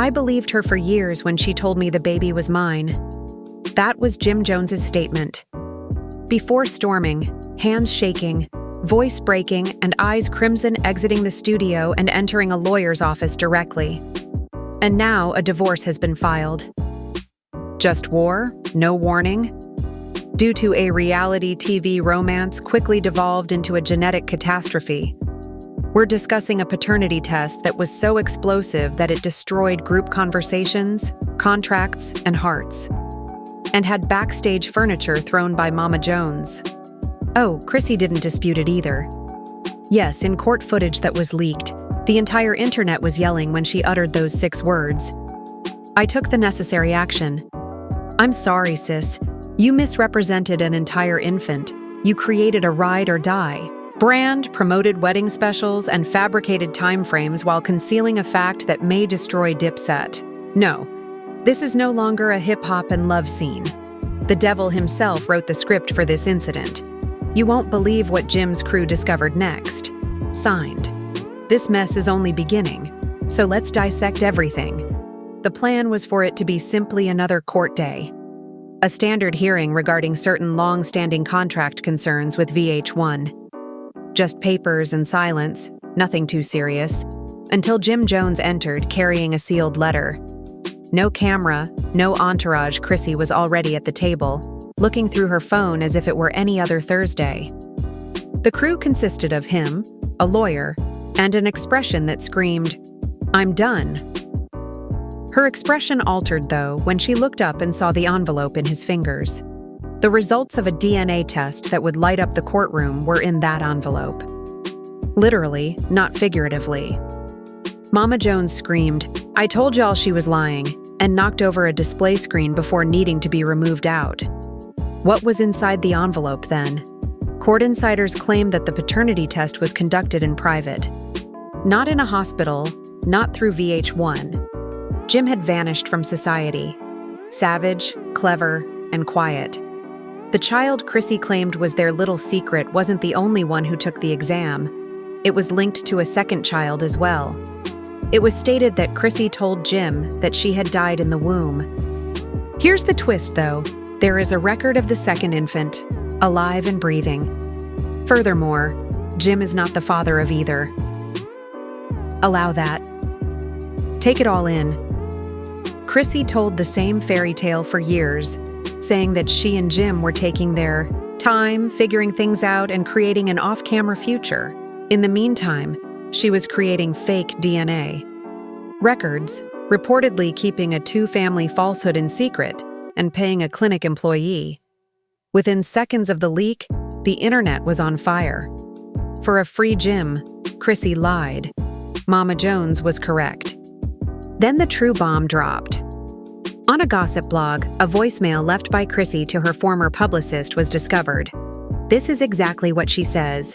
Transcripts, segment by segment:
I believed her for years when she told me the baby was mine." That was Jim Jones's statement. Before storming, hands shaking, voice breaking, and eyes crimson, exiting the studio and entering a lawyer's office directly. And now a divorce has been filed. Just war? No warning? Due to a reality TV romance quickly devolved into a genetic catastrophe. We're discussing a paternity test that was so explosive that it destroyed group conversations, contracts, and hearts. And had backstage furniture thrown by Mama Jones. Oh, Chrissy didn't dispute it either. Yes, in court footage that was leaked, the entire internet was yelling when she uttered those 6 words. I took the necessary action. "I'm sorry, sis. You misrepresented an entire infant. You created a ride or die brand, promoted wedding specials, and fabricated timeframes while concealing a fact that may destroy Dipset. No, this is no longer a hip-hop and love scene. The devil himself wrote the script for this incident. You won't believe what Jim's crew discovered next. Signed. This mess is only beginning, so let's dissect everything." The plan was for it to be simply another court day. A standard hearing regarding certain long-standing contract concerns with VH1. Just papers and silence, nothing too serious, until Jim Jones entered carrying a sealed letter. No camera, no entourage. Chrissy was already at the table, looking through her phone as if it were any other Thursday. The crew consisted of him, a lawyer, and an expression that screamed, "I'm done." Her expression altered, though, when she looked up and saw the envelope in his fingers. The results of a DNA test that would light up the courtroom were in that envelope. Literally, not figuratively. Mama Jones screamed, "I told y'all she was lying," and knocked over a display screen before needing to be removed out. What was inside the envelope then? Court insiders claimed that the paternity test was conducted in private. Not in a hospital, not through VH1. Jim had vanished from society. Savage, clever, and quiet. The child Chrissy claimed was their little secret wasn't the only one who took the exam. It was linked to a second child as well. It was stated that Chrissy told Jim that she had died in the womb. Here's the twist, though. There is a record of the second infant, alive and breathing. Furthermore, Jim is not the father of either. Allow that. Take it all in. Chrissy told the same fairy tale for years, saying that she and Jim were taking their time, figuring things out, and creating an off-camera future. In the meantime, she was creating fake DNA. Records, reportedly keeping a 2-family falsehood in secret and paying a clinic employee. Within seconds of the leak, the internet was on fire. For a free Jim, Chrissy lied. Mama Jones was correct. Then the true bomb dropped. On a gossip blog, a voicemail left by Chrissy to her former publicist was discovered. This is exactly what she says.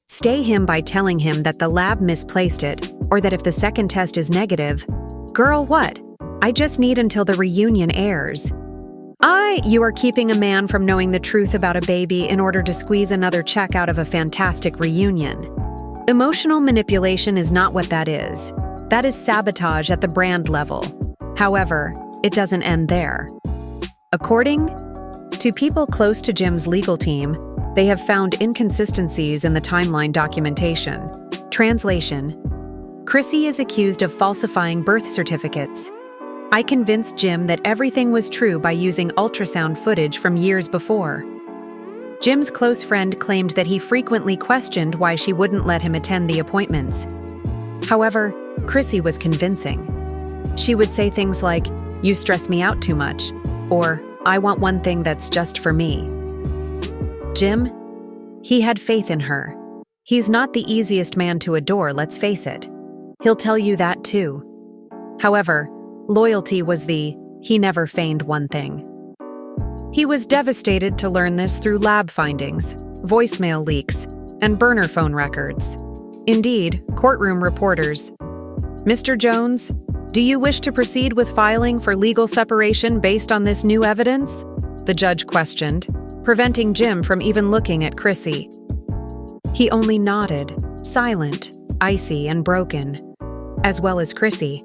Stay him by telling him that the lab misplaced it, or that if the second test is negative, girl, what? I just need until the reunion airs. You are keeping a man from knowing the truth about a baby in order to squeeze another check out of a fantastic reunion. Emotional manipulation is not what that is. That is sabotage at the brand level. However, it doesn't end there. According to people close to Jim's legal team, they have found inconsistencies in the timeline documentation. Translation: Chrissy is accused of falsifying birth certificates. I convinced Jim that everything was true by using ultrasound footage from years before. Jim's close friend claimed that he frequently questioned why she wouldn't let him attend the appointments. However, Chrissy was convincing. She would say things like, "You stress me out too much," or "I want one thing that's just for me." Jim? He had faith in her. He's not the easiest man to adore, let's face it. He'll tell you that too. However, loyalty was he never feigned one thing. He was devastated to learn this through lab findings, voicemail leaks, and burner phone records. Indeed, courtroom reporters. "Mr. Jones, do you wish to proceed with filing for legal separation based on this new evidence?" the judge questioned, preventing Jim from even looking at Chrissy. He only nodded, silent, icy, and broken, as well as Chrissy.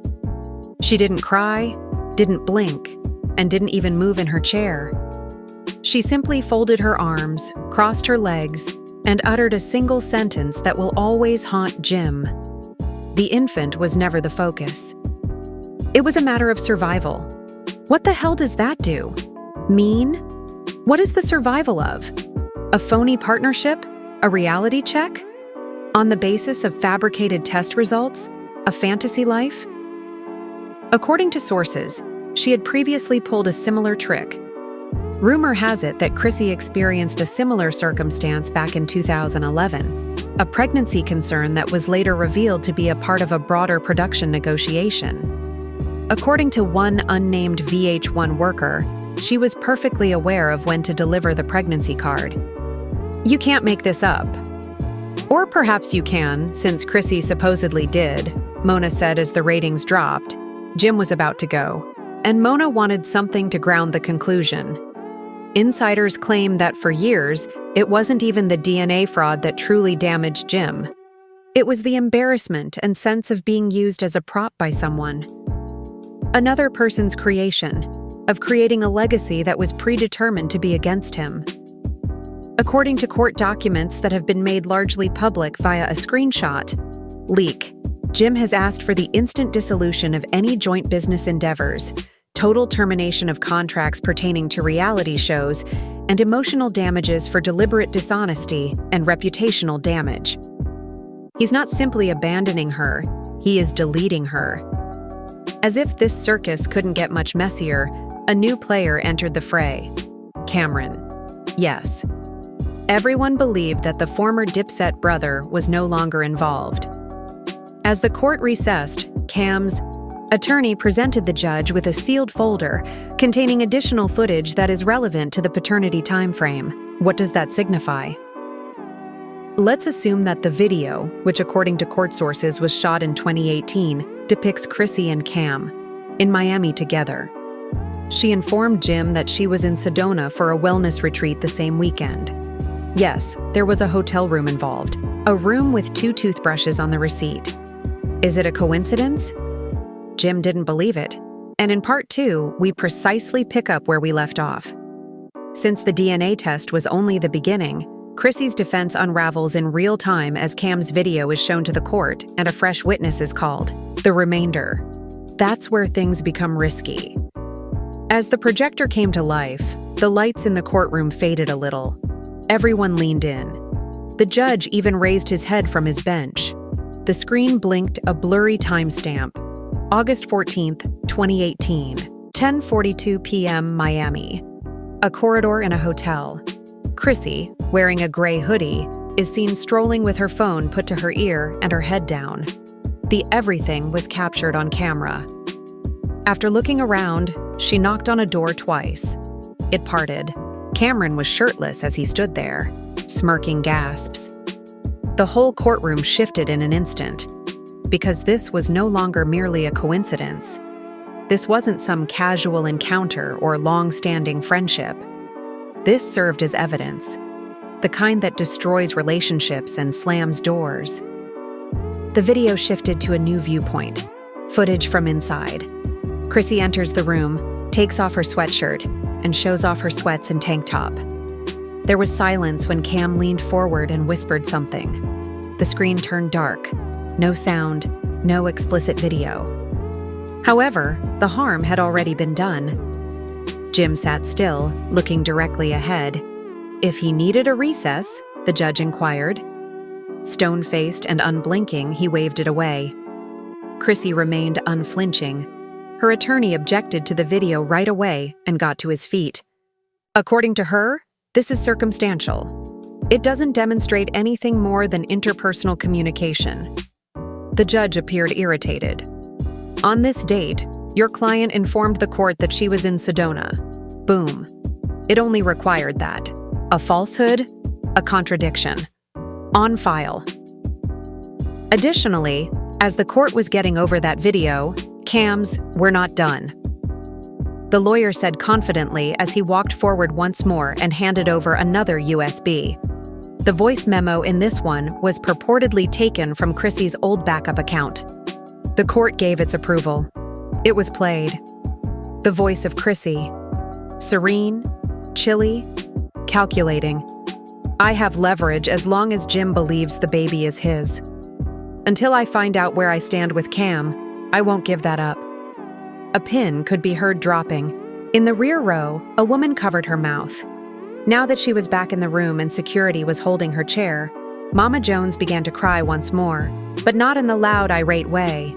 She didn't cry, didn't blink, and didn't even move in her chair. She simply folded her arms, crossed her legs, and uttered a single sentence that will always haunt Jim. The infant was never the focus. It was a matter of survival. What the hell does that do? Mean? What is the survival of? A phony partnership? A reality check? On the basis of fabricated test results? A fantasy life? According to sources, she had previously pulled a similar trick. Rumor has it that Chrissy experienced a similar circumstance back in 2011, a pregnancy concern that was later revealed to be a part of a broader production negotiation. According to one unnamed VH1 worker, she was perfectly aware of when to deliver the pregnancy card. You can't make this up. Or perhaps you can, since Chrissy supposedly did, Mona said as the ratings dropped. Jim was about to go, and Mona wanted something to ground the conclusion. Insiders claim that for years, it wasn't even the DNA fraud that truly damaged Jim. It was the embarrassment and sense of being used as a prop by someone. Another person's creation, of creating a legacy that was predetermined to be against him. According to court documents that have been made largely public via a screenshot leak, Jim has asked for the instant dissolution of any joint business endeavors, total termination of contracts pertaining to reality shows, and emotional damages for deliberate dishonesty and reputational damage. He's not simply abandoning her, he is deleting her. As if this circus couldn't get much messier, a new player entered the fray. Cameron. Yes. Everyone believed that the former Dipset brother was no longer involved. As the court recessed, Cam's attorney presented the judge with a sealed folder containing additional footage that is relevant to the paternity timeframe. What does that signify? Let's assume that the video, which according to court sources was shot in 2018, depicts Chrissy and Cam in Miami together. She informed Jim that she was in Sedona for a wellness retreat the same weekend. Yes, there was a hotel room involved, a room with 2 toothbrushes on the receipt. Is it a coincidence? Jim didn't believe it, and in part 2, we precisely pick up where we left off. Since the DNA test was only the beginning, Chrissy's defense unravels in real time as Cam's video is shown to the court and a fresh witness is called. The remainder. That's where things become risky. As the projector came to life, the lights in the courtroom faded a little. Everyone leaned in. The judge even raised his head from his bench. The screen blinked a blurry timestamp. August 14th, 2018, 10:42 p.m. Miami. A corridor in a hotel. Chrissy, wearing a gray hoodie, is seen strolling with her phone put to her ear and her head down. The everything was captured on camera. After looking around, she knocked on a door twice. It parted. Cameron was shirtless as he stood there, smirking gasps. The whole courtroom shifted in an instant, because this was no longer merely a coincidence. This wasn't some casual encounter or long-standing friendship. This served as evidence, the kind that destroys relationships and slams doors. The video shifted to a new viewpoint, footage from inside. Chrissy enters the room, takes off her sweatshirt, and shows off her sweats and tank top. There was silence when Cam leaned forward and whispered something. The screen turned dark. No sound, no explicit video. However, the harm had already been done. Jim sat still, looking directly ahead. If he needed a recess, the judge inquired. Stone-faced and unblinking, he waved it away. Chrissy remained unflinching. Her attorney objected to the video right away and got to his feet. According to her, this is circumstantial. It doesn't demonstrate anything more than interpersonal communication. The judge appeared irritated. On this date, your client informed the court that she was in Sedona. Boom. It only required that. A falsehood, a contradiction. On file. Additionally, as the court was getting over that video, Cam's "We're not done." The lawyer said confidently as he walked forward once more and handed over another USB. The voice memo in this one was purportedly taken from Chrissy's old backup account. The court gave its approval. It was played. The voice of Chrissy. Serene, chilly, calculating. I have leverage as long as Jim believes the baby is his. Until I find out where I stand with Cam, I won't give that up. A pin could be heard dropping. In the rear row, a woman covered her mouth. Now that she was back in the room and security was holding her chair, Mama Jones began to cry once more, but not in the loud, irate way.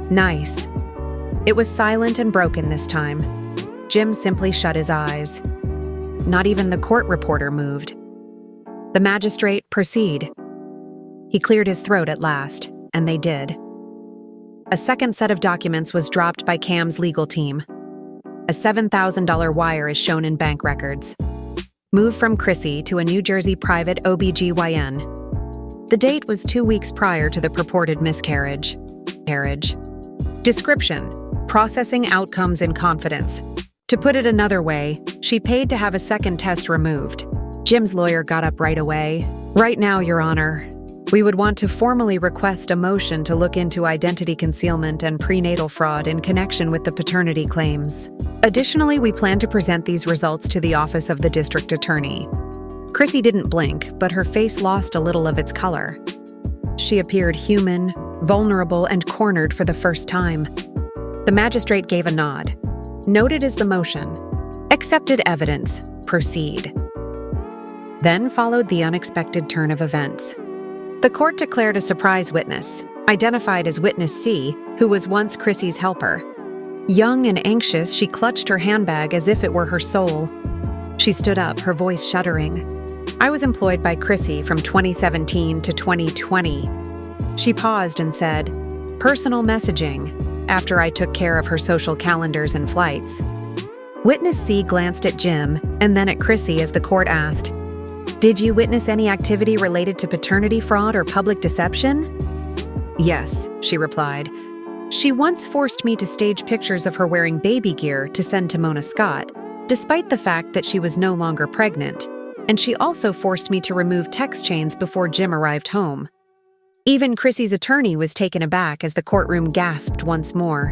Nice. It was silent and broken this time. Jim simply shut his eyes. Not even the court reporter moved. The magistrate, proceed. He cleared his throat at last, and they did. A second set of documents was dropped by Cam's legal team. A $7,000 wire is shown in bank records. Moved from Chrissy to a New Jersey private OBGYN. The date was 2 weeks prior to the purported miscarriage. Description: processing outcomes in confidence. To put it another way, she paid to have a second test removed. Jim's lawyer got up right away. Right now, Your Honor, we would want to formally request a motion to look into identity concealment and prenatal fraud in connection with the paternity claims. Additionally, we plan to present these results to the office of the district attorney. Chrissy didn't blink, but her face lost a little of its color. She appeared human, vulnerable, and cornered for the first time. The magistrate gave a nod. Noted is the motion. Accepted evidence. Proceed. Then followed the unexpected turn of events. The court declared a surprise witness, identified as Witness C, who was once Chrissy's helper. Young and anxious, she clutched her handbag as if it were her soul. She stood up, her voice shuddering. I was employed by Chrissy from 2017 to 2020. She paused and said, personal messaging, after I took care of her social calendars and flights. Witness C glanced at Jim and then at Chrissy as the court asked, did you witness any activity related to paternity fraud or public deception? Yes, she replied. She once forced me to stage pictures of her wearing baby gear to send to Mona Scott, despite the fact that she was no longer pregnant, and she also forced me to remove text chains before Jim arrived home. Even Chrissy's attorney was taken aback as the courtroom gasped once more.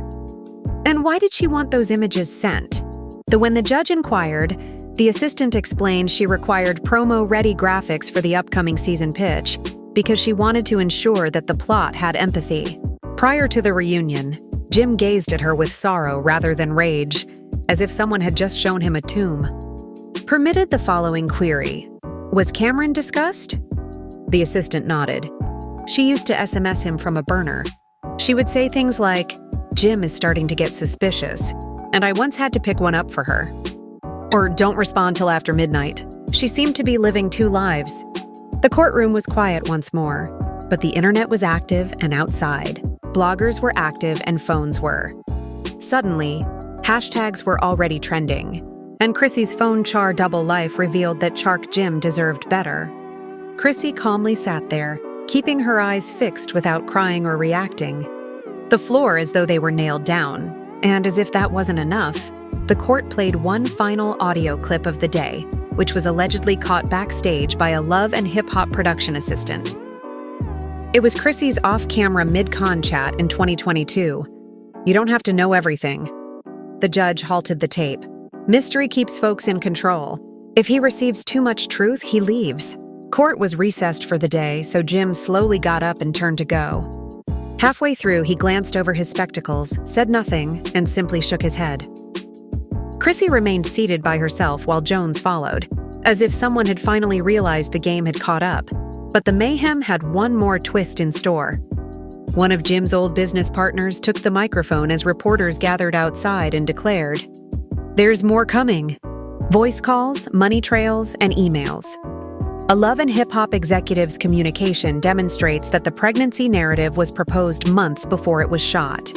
And why did she want those images sent? When the judge inquired, the assistant explained she required promo-ready graphics for the upcoming season pitch because she wanted to ensure that the plot had empathy. Prior to the reunion, Jim gazed at her with sorrow rather than rage, as if someone had just shown him a tomb. Permitted the following query. Was Cameron discussed? The assistant nodded. She used to SMS him from a burner. She would say things like, Jim is starting to get suspicious, and I once had to pick one up for her. Or don't respond till after midnight. She seemed to be living two lives. The courtroom was quiet once more, but the internet was active and outside. Bloggers were active and phones were. Suddenly, hashtags were already trending, and Chrissy's phone char double life revealed that Chark Jim deserved better. Chrissy calmly sat there, keeping her eyes fixed without crying or reacting. The floor as though they were nailed down, and as if that wasn't enough, the court played one final audio clip of the day, which was allegedly caught backstage by a Love and Hip Hop production assistant. It was Chrissy's off-camera mid-con chat in 2022. You don't have to know everything. The judge halted the tape. Mystery keeps folks in control. If he receives too much truth, he leaves. Court was recessed for the day, so Jim slowly got up and turned to go. Halfway through, he glanced over his spectacles, said nothing, and simply shook his head. Chrissy remained seated by herself while Jones followed, as if someone had finally realized the game had caught up. But the mayhem had one more twist in store. One of Jim's old business partners took the microphone as reporters gathered outside and declared, "There's more coming. Voice calls, money trails, and emails." A Love and Hip Hop executive's communication demonstrates that the pregnancy narrative was proposed months before it was shot.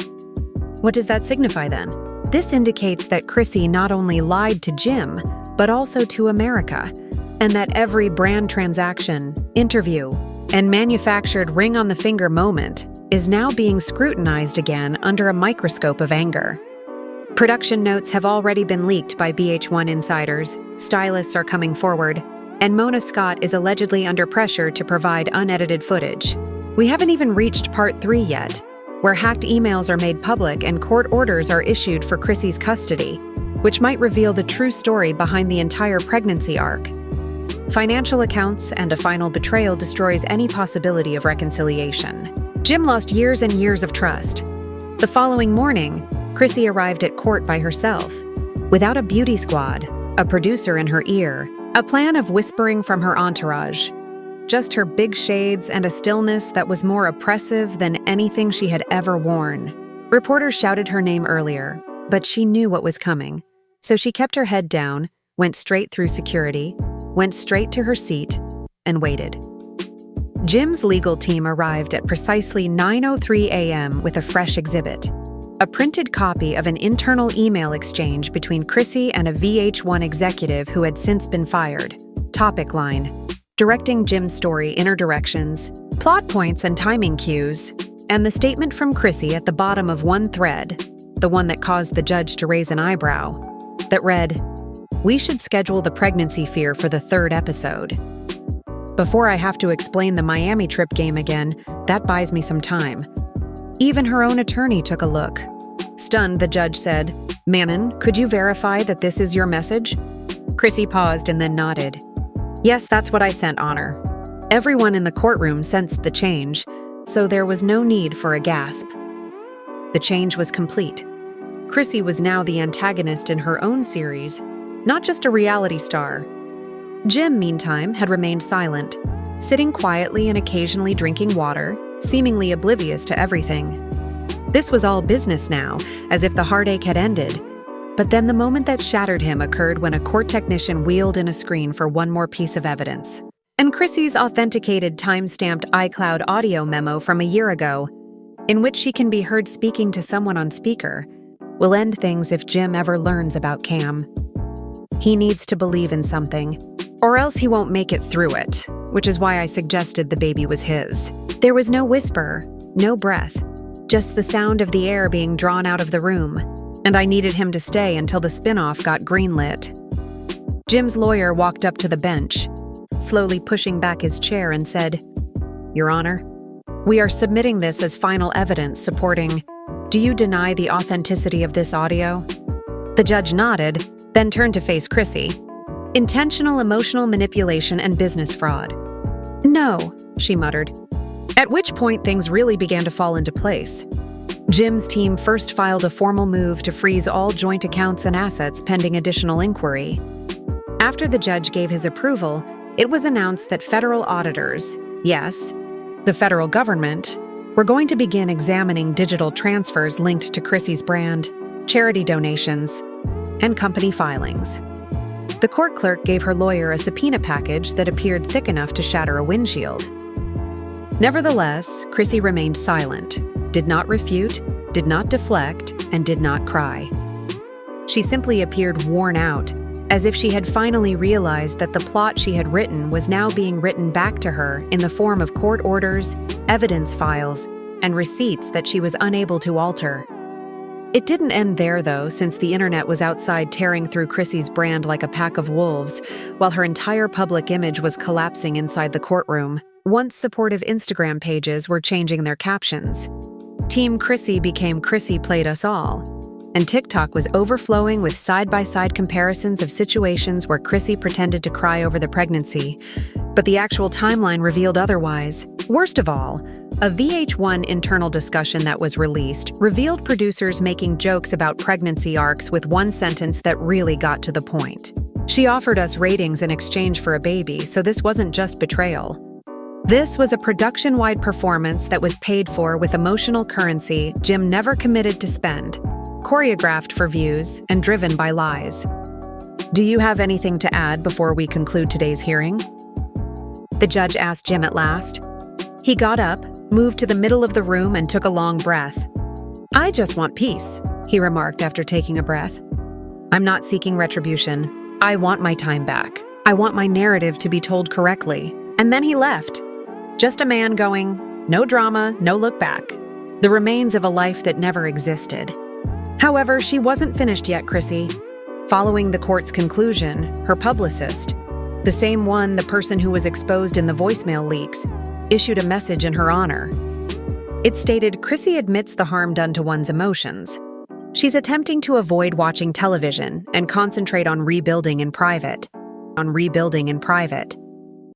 What does that signify then? This indicates that Chrissy not only lied to Jim, but also to America, and that every brand transaction, interview, and manufactured ring-on-the-finger moment is now being scrutinized again under a microscope of anger. Production notes have already been leaked by BH1 insiders, stylists are coming forward, and Mona Scott is allegedly under pressure to provide unedited footage. We haven't even reached part 3 yet, where hacked emails are made public and court orders are issued for Chrissy's custody, which might reveal the true story behind the entire pregnancy arc. Financial accounts and a final betrayal destroys any possibility of reconciliation. Jim lost years and years of trust. The following morning, Chrissy arrived at court by herself, without a beauty squad, a producer in her ear, a plan of whispering from her entourage. Just her big shades and a stillness that was more oppressive than anything she had ever worn. Reporters shouted her name earlier, but she knew what was coming. So she kept her head down, went straight through security, went straight to her seat, and waited. Jim's legal team arrived at precisely 9:03 a.m. with a fresh exhibit. A printed copy of an internal email exchange between Chrissy and a VH1 executive who had since been fired. Topic line: directing Jim's story, inner directions, plot points and timing cues, and the statement from Chrissy at the bottom of one thread, the one that caused the judge to raise an eyebrow, that read, "We should schedule the pregnancy fear for the 3rd episode. Before I have to explain the Miami trip game again, that buys me some time." Even her own attorney took a look. Stunned, the judge said, "Manon, could you verify that this is your message?" Chrissy paused and then nodded. "Yes, that's what I sent, Honor." Everyone in the courtroom sensed the change, so there was no need for a gasp. The change was complete. Chrissy was now the antagonist in her own series, not just a reality star. Jim, meantime, had remained silent, sitting quietly and occasionally drinking water, seemingly oblivious to everything. This was all business now, as if the heartache had ended. But then the moment that shattered him occurred when a court technician wheeled in a screen for one more piece of evidence. And Chrissy's authenticated time-stamped iCloud audio memo from a year ago, in which she can be heard speaking to someone on speaker, will end things if Jim ever learns about Cam. He needs to believe in something, or else he won't make it through it, which is why I suggested the baby was his. There was no whisper, no breath, just the sound of the air being drawn out of the room, and I needed him to stay until the spin-off got greenlit. Jim's lawyer walked up to the bench, slowly pushing back his chair and said, "Your Honor, we are submitting this as final evidence supporting. Do you deny the authenticity of this audio?" The judge nodded, then turned to face Chrissy. "Intentional emotional manipulation and business fraud." "No," she muttered. At which point things really began to fall into place. Jim's team first filed a formal move to freeze all joint accounts and assets pending additional inquiry. After the judge gave his approval, it was announced that federal auditors, yes, the federal government, were going to begin examining digital transfers linked to Chrissy's brand, charity donations, and company filings. The court clerk gave her lawyer a subpoena package that appeared thick enough to shatter a windshield. Nevertheless, Chrissy remained silent, did not refute, did not deflect, and did not cry. She simply appeared worn out, as if she had finally realized that the plot she had written was now being written back to her in the form of court orders, evidence files, and receipts that she was unable to alter. It didn't end there, though, since the internet was outside tearing through Chrissy's brand like a pack of wolves, while her entire public image was collapsing inside the courtroom. Once supportive Instagram pages were changing their captions. Team Chrissy became Chrissy Played Us All, and TikTok was overflowing with side-by-side comparisons of situations where Chrissy pretended to cry over the pregnancy, but the actual timeline revealed otherwise. Worst of all, a VH1 internal discussion that was released revealed producers making jokes about pregnancy arcs with one sentence that really got to the point. "She offered us ratings in exchange for a baby, so this wasn't just betrayal. This was a production-wide performance that was paid for with emotional currency Jim never committed to spend, choreographed for views and driven by lies." "Do you have anything to add before we conclude today's hearing?" the judge asked Jim at last. He got up, moved to the middle of the room, and took a long breath. "I just want peace," he remarked after taking a breath. "I'm not seeking retribution. I want my time back. I want my narrative to be told correctly." And then he left. Just a man going, no drama, no look back. The remains of a life that never existed. However, she wasn't finished yet, Chrissy. Following the court's conclusion, her publicist, the same one the person who was exposed in the voicemail leaks, issued a message in her honor. It stated Chrissy admits the harm done to one's emotions. She's attempting to avoid watching television and concentrate on rebuilding in private.